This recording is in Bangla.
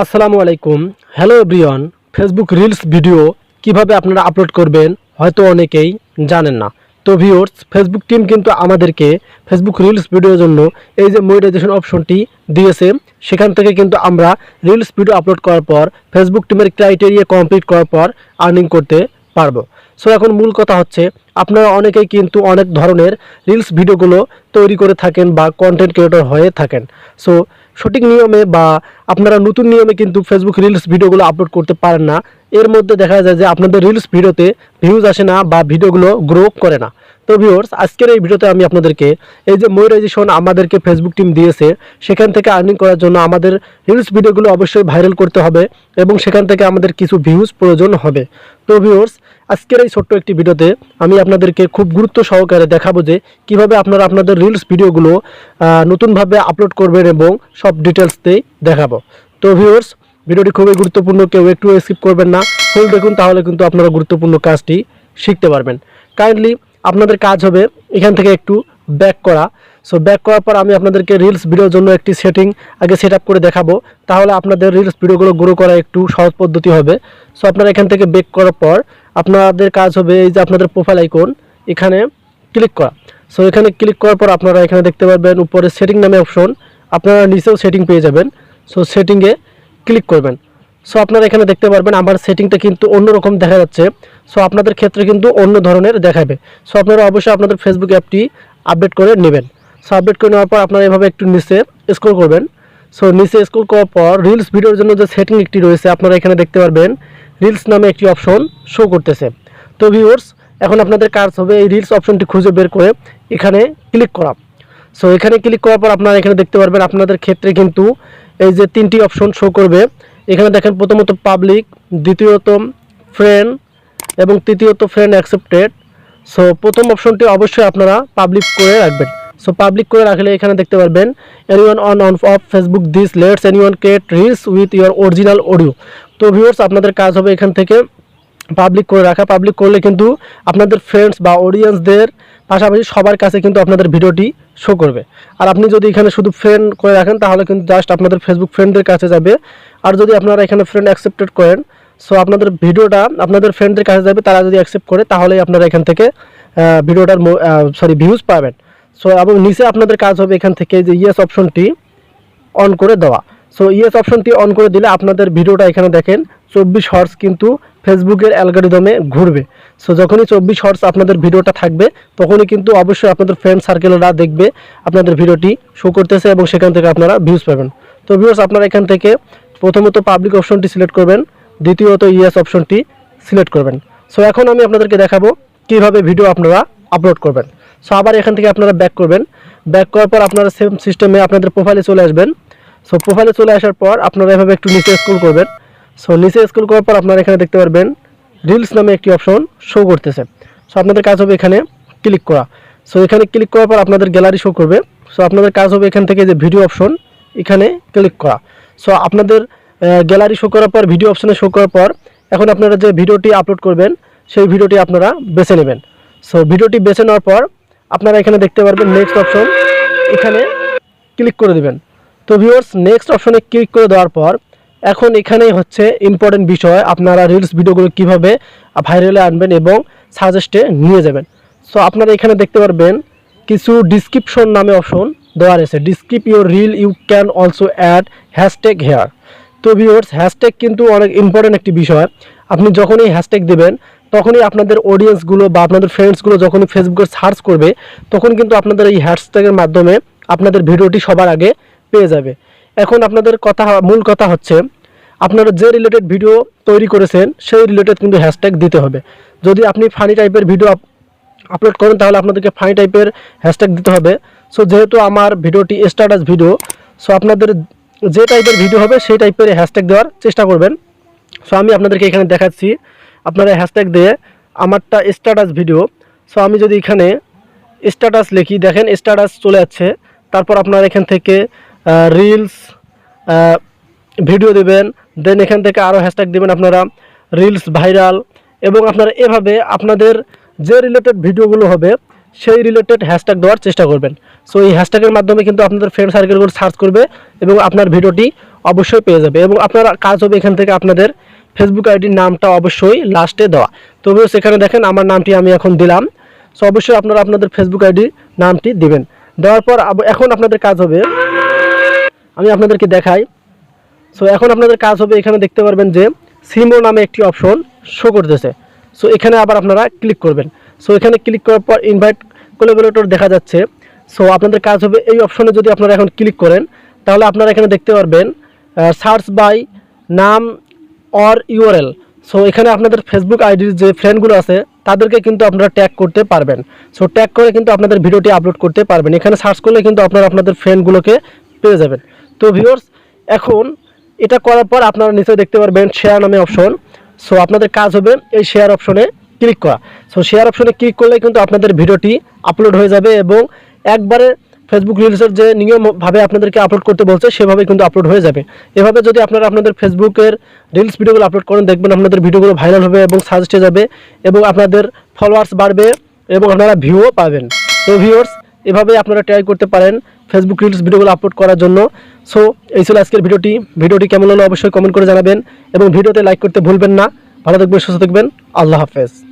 আসসালামু আলাইকুম। Hello everyone. Facebook reels video কিভাবে আপনারা আপলোড করবেন হয়তো অনেকেই জানেন না। তো ভিউয়ার্স, ফেসবুক টিম কিন্তু আমাদেরকে ফেসবুক রিলস ভিডিওর জন্য এই যে মনিটাইজেশন অপশনটি দিয়েছে, সেখান থেকে কিন্তু আমরা রিলস ভিডিও আপলোড করার পর ফেসবুক টিমের ক্রাইটেরিয়া কমপ্লিট করার পর আর্নিং করতে পারবো। সো এখন মূল কথা হচ্ছে, আপনারা অনেকেই কিন্তু অনেক ধরনের রিলস ভিডিওগুলো তৈরি করে থাকেন বা কন্টেন্ট ক্রিয়েটর হয়ে থাকেন। সো সঠিক নিয়মে বা আপনারা নতুন নিয়মে কিন্তু ফেসবুক রিলস ভিডিওগুলো আপলোড করতে পারেন না। এর মধ্যে দেখা যায় যে আপনাদের রিলস ভিডিওতে ভিউজ আসে না বা ভিডিওগুলো গ্রো করে না। তো ভিউয়ার্স, আজকের এই ভিডিওতে আমি আপনাদেরকে এই যে মনিটাইজেশন আমাদেরকে ফেসবুক টিম দিয়েছে, সেখান থেকে আর্নিং করার জন্য আমাদের রিলস ভিডিওগুলো অবশ্যই ভাইরাল করতে হবে এবং সেখান থেকে আমাদের কিছু ভিউজ প্রয়োজন হবে। তো ভিউয়ার্স, আজকের এই ছোট্ট একটি ভিডিওতে আমি আপনাদেরকে খুব গুরুত্ব সহকারে দেখাবো যে কীভাবে আপনারা আপনাদের রিলস ভিডিওগুলো নতুনভাবে আপলোড করবেন এবং সব ডিটেলসতেই দেখাবো। তো ভিউয়ার্স, ভিডিওটি খুবই গুরুত্বপূর্ণ, কেউ একটু স্কিপ করবেন না, ফুল দেখুন, তাহলে কিন্তু আপনারা গুরুত্বপূর্ণ কাজটি শিখতে পারবেন। কাইন্ডলি আপনাদের কাজ হবে এখান থেকে একটু ব্যাক করা। সো ব্যাক করার পর আমি আপনাদেরকে রিলস ভিডিওর জন্য একটি সেটিং আগে সেট আপ করে দেখাবো, তাহলে আপনাদের রিলস ভিডিওগুলো গ্রো করা একটু সহজ পদ্ধতি হবে। সো আপনারা এখান থেকে ব্যাক করার পর আপনাদের কাজ হবে এই যে আপনাদের প্রোফাইল আইকন, এখানে ক্লিক করা। সো এখানে ক্লিক করার পর আপনারা এখানে দেখতে পারবেন উপরে সেটিং নামে অপশন, আপনারা নিচেও সেটিং পেয়ে যাবেন। সো সেটিংয়ে ক্লিক করবেন। সো আপনারা এখানে দেখতে পারবেন আমার সেটিংটা কিন্তু অন্যরকম দেখা যাচ্ছে। সো আপনাদের ক্ষেত্রে কিন্তু অন্য ধরনের দেখাবে। সো আপনারা অবশ্যই আপনাদের ফেসবুক অ্যাপটি আপডেট করে নেবেন। সো আপডেট করে নেওয়ার পর আপনারা এভাবে একটু নিচে স্ক্রল করবেন। সো নিচে স্ক্রল করার পর রিলস ভিডিওর জন্য যে সেটিং একটি রয়েছে, আপনারা এখানে দেখতে পারবেন রিলস নামে একটি অপশন শো করতেছে। তো ভিউয়ার্স, এখন আপনাদের কাজ হবে এই রিলস অপশনটি খুঁজে বের করে এখানে ক্লিক করা। সো এখানে ক্লিক করার পর আপনারা এখানে দেখতে পারবেন আপনাদের ক্ষেত্রে কিন্তু এই যে তিনটি অপশন শো করবে। এখানে দেখেন প্রথমত পাবলিক, দ্বিতীয়ত ফ্রেন্ড এবং তৃতীয়ত ফ্রেন্ড অ্যাকসেপ্টেড। সো প্রথম অপশনটি অবশ্যই আপনারা পাবলিক করে রাখবেন। সো পাবলিক করে রাখলে এখানে দেখতে পারবেন anyone on of Facebook this let's anyone create reels with your original audio. তো ভিউয়ার্স, আপনাদের কাজ হবে এখান থেকে পাবলিক করে রাখা। পাবলিক করলে কিন্তু আপনাদের ফ্রেন্ডস বা অডিয়েন্সদের পাশাপাশি সবার কাছে কিন্তু আপনাদের ভিডিওটি শো করবে। আর আপনি যদি এখানে শুধু ফ্রেন্ড করে রাখেন তাহলে কিন্তু জাস্ট আপনাদের ফেসবুক ফ্রেন্ডদের কাছে যাবে। আর যদি আপনারা এখানে ফ্রেন্ড অ্যাকসেপ্টেড করেন, সো আপনাদের ভিডিওটা আপনাদের ফ্রেন্ডদের কাছে যাবে, তারা যদি অ্যাকসেপ্ট করে তাহলেই আপনারা এখান থেকে ভিডিওটার ভিউজ পাবেন। সো এবং নিচে আপনাদের কাজ হবে এখান থেকে যে ইয়েস অপশনটি অন করে দেওয়া। সো ইয়েস অপশনটি অন করে দিলে আপনাদের ভিডিওটা এখানে দেখেন 24 হর্স কিন্তু ফেসবুকের অ্যালগরিদমে ঘুরবে। সো যখনই 24 হর্স আপনাদের ভিডিওটা থাকবে তখনই কিন্তু অবশ্যই আপনাদের ফ্রেন্ড সার্কেলরা দেখবে আপনাদের ভিডিওটি শো করতেছে এবং সেখান থেকে আপনারা ভিউজ পাবেন। তো ভিউয়ার্স, আপনারা এখান থেকে প্রথমত পাবলিক অপশনটি সিলেক্ট করবেন, দ্বিতীয়ত ইয়েস অপশনটি সিলেক্ট করবেন। সো এখন আমি আপনাদেরকে দেখাবো কীভাবে ভিডিও আপনারা আপলোড করবেন। সো আবার এখান থেকে আপনারা ব্যাক করবেন। ব্যাক করার পর আপনারা সেম সিস্টেমে আপনাদের প্রোফাইলে চলে আসবেন। সো প্রোফাইলে চলে আসার পর আপনারা এভাবে একটু নিচে স্ক্রল করবেন। সো নিচে স্ক্রল করার পর আপনারা এখানে দেখতে পারবেন রিলস নামে একটি অপশন শো করতেছে। সো আপনাদের কাজ হবে এখানে ক্লিক করা। সো এখানে ক্লিক করার পর আপনাদের গ্যালারি শো করবে। সো আপনাদের কাজ হবে এখান থেকে যে ভিডিও অপশন, এখানে ক্লিক করা। সো আপনাদের গ্যালারি শো করার পর ভিডিও অপশনে শো করার পর এখন আপনারা যে ভিডিওটি আপলোড করবেন সেই ভিডিওটি আপনারা বেছে নেবেন। সো ভিডিওটি বেছে নেওয়ার পর আপনারা এখানে দেখতে পারবেন নেক্সট অপশন, এখানে ক্লিক করে দেবেন। তো ভিউয়ার্স, নেক্সট অপশনে ক্লিক করে দেওয়ার পর এখন এখানেই হচ্ছে ইম্পর্টেন্ট বিষয়, আপনারা রিলস ভিডিওগুলো কীভাবে ভাইরালে আনবেন এবং সাজেস্টে নিয়ে যাবেন। সো আপনারা এখানে দেখতে পারবেন কিছু ডিসক্রিপশন নামে অপশন দেওয়া রয়েছে। Describe your reel you can also add hashtag here. তো ভিউয়ার্স, হ্যাশট্যাগ কিন্তু অনেক ইম্পর্টেন্ট একটি বিষয়। আপনি যখনই হ্যাশট্যাগ দেবেন তখনই আপনাদের অডিয়েন্সগুলো বা আপনাদের ফ্রেন্ডসগুলো যখনই ফেসবুকে সার্চ করবে তখন কিন্তু আপনাদের এই হ্যাশট্যাগের মাধ্যমে আপনাদের ভিডিওটি সবার আগে পেয়ে যাবে। এখন আপনাদের মূল কথা হচ্ছে আপনারা যে রিলেটেড ভিডিও তৈরি করেছেন সেই রিলেটেড কিন্তু হ্যাশট্যাগ দিতে হবে। যদি আপনি ফানি টাইপের ভিডিও আপলোড করেন তাহলে আপনাদেরকে ফানি টাইপের হ্যাশট্যাগ দিতে হবে। সো যেহেতু আমার ভিডিওটি স্ট্যাটাস ভিডিও, সো আপনাদের যে টাইপের ভিডিও হবে সেই টাইপের হ্যাশট্যাগ দেওয়ার চেষ্টা করবেন। সো আমি আপনাদেরকে এখানে দেখাচ্ছি, আপনারা হ্যাশট্যাগ দিয়ে আমারটা স্ট্যাটাস ভিডিও। সো আমি যদি এখানে স্ট্যাটাস লিখি, দেখেন স্ট্যাটাস চলে যাচ্ছে। তারপর আপনারা এখান থেকে রিলস ভিডিও দেবেন, দেন এখান থেকে আরও হ্যাশট্যাগ দেবেন আপনারা রিলস ভাইরাল, এবং আপনারা এভাবে আপনাদের যে রিলেটেড ভিডিওগুলো হবে সেই রিলেটেড হ্যাশট্যাগ দেওয়ার চেষ্টা করবেন। সো এই হ্যাশট্যাগের মাধ্যমে কিন্তু আপনাদের ফ্রেন্ড সার্কেলগুলো সার্চ করবে এবং আপনার ভিডিওটি অবশ্যই পেয়ে যাবে। এবং আপনার কাজ হবে এখান থেকে আপনাদের ফেসবুক আইডির নামটা অবশ্যই লাস্টে দেওয়া। তো ভিউয়ার্স এখানে দেখেন আমার নামটি আমি এখন দিলাম। সো অবশ্যই আপনারা আপনাদের ফেসবুক আইডির নামটি দিবেন। দেওয়ার পর এখন আপনাদের কাজ হবে, আমি আপনাদেরকে দেখাই। সো এখন আপনাদের কাজ হবে, এখানে দেখতে পারবেন যে সিমো নামে একটি অপশন শো করতেছে। সো এখানে আবার আপনারা ক্লিক করবেন। সো এখানে ক্লিক করার পর ইনভাইট কোলাবোরেটর দেখা যাচ্ছে। সো আপনাদের কাজ হবে এই অপশনে যদি আপনারা এখন ক্লিক করেন তাহলে আপনারা এখানে দেখতে পারবেন সার্চ বাই নাম অর ইউআরএল। সো এখানে আপনাদের ফেসবুক আইডির যে ফ্রেন্ডগুলো আছে তাদেরকে কিন্তু আপনারা ট্যাগ করতে পারবেন। সো ট্যাগ করে কিন্তু আপনাদের ভিডিওটি আপলোড করতে পারবেন। এখানে সার্চ করলে কিন্তু আপনারা আপনাদের ফ্রেন্ডগুলোকে পেয়ে যাবেন। তো ভিউয়ার্স এখন এটা করার পর আপনারা নিচে দেখতে পারবেন শেয়ার নামে অপশন। সো আপনাদের কাজ হবে এই শেয়ার অপশনে ক্লিক করা। সো শেয়ার অপশনে ক্লিক করলে কিন্তু আপনাদের ভিডিওটি আপলোড হয়ে যাবে এবং একবারে ফেসবুক রিলসের যে নিয়মভাবে আপনাদেরকে আপলোড করতে বলছে সেভাবে কিন্তু আপলোড হয়ে যাবে। এভাবে যদি আপনারা আপনাদের ফেসবুকের রিলস ভিডিওগুলো আপলোড করেন দেখবেন আপনাদের ভিডিওগুলো ভাইরাল হবে এবং সাজেস্টে যাবে এবং আপনাদের ফলোয়ার্স বাড়বে এবং আপনারা ভিউও পাবেন। তো ভিউয়ার্স এভাবে আপনারা ট্রাই করতে পারেন ফেসবুক রিলস ভিডিওগুলো আপলোড করার জন্য। সো এই ছিল আজকের ভিডিওটি কেমন হলো অবশ্যই কমেন্ট করে জানাবেন এবং ভিডিওতে লাইক করতে ভুলবেন না। ভালো থাকবেন, সুস্থ থাকবেন, আল্লাহ হাফেজ।